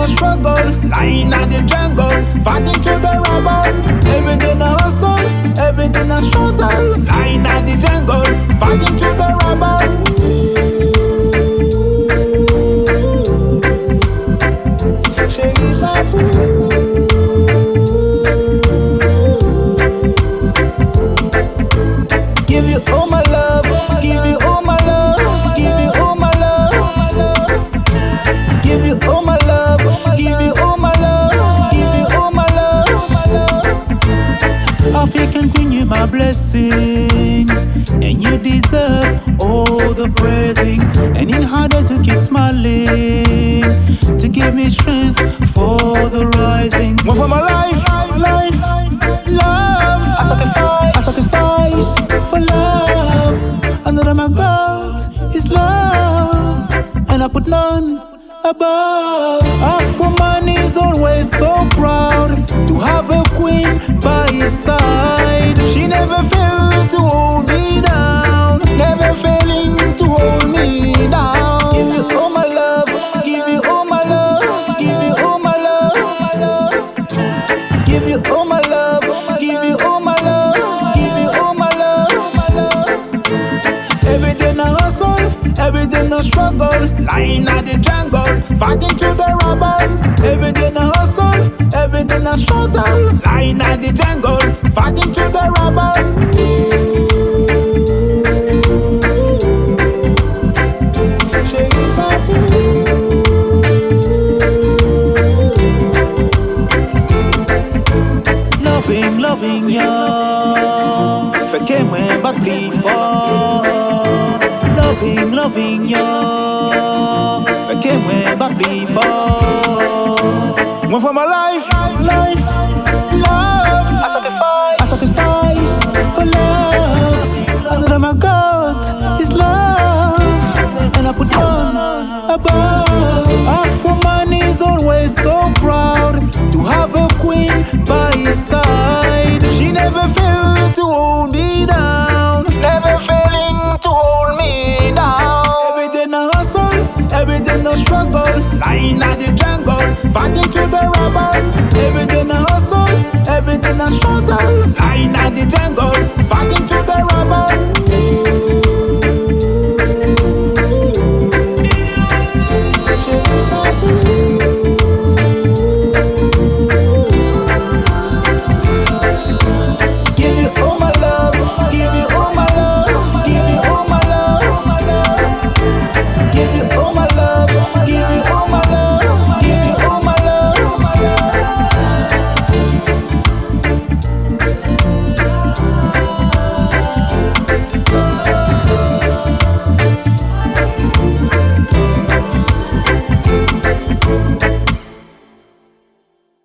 a struggle, lying at the jungle, fighting through the rubble. Everything a hustle, everything a struggle, lying at the jungle, fighting through the rubble. Give you all my love, give you all my love, give you all my love, give you all my love, give you all my love, give you all my love. African queen, you my blessing, and you deserve all the praising. And in hard days you keep smiling to give me strength for the rising. One for my life, life, love. I sacrifice for love. Another my God is love, and I put none above. Afro man is always so proud to have a queen by his side. She never failed to hold me down, never failing to hold me down. Give you all my love, give you all my love, give you all my love, give you all my love, give you all my love, give you all my love. Everything I hustle, everything I struggle, lying at the jungle, fighting through the rubble. Everything I hustle, everything I struggle, lying at the jungle, fighting through the rubble. Loving you, forget when but please for. Loving you, forget when but please for. One for my life, life, love. I sacrifice for love. Another my God is love, and I put one above. Afro man is always so proud to have a queen by his side. She never failed to hold me down, never failing to hold me down. Everything I hustle, everything I struggle, lying at the jungle, fighting through the rubble. Everything I hustle, everything I struggle, lying at the jungle, fighting through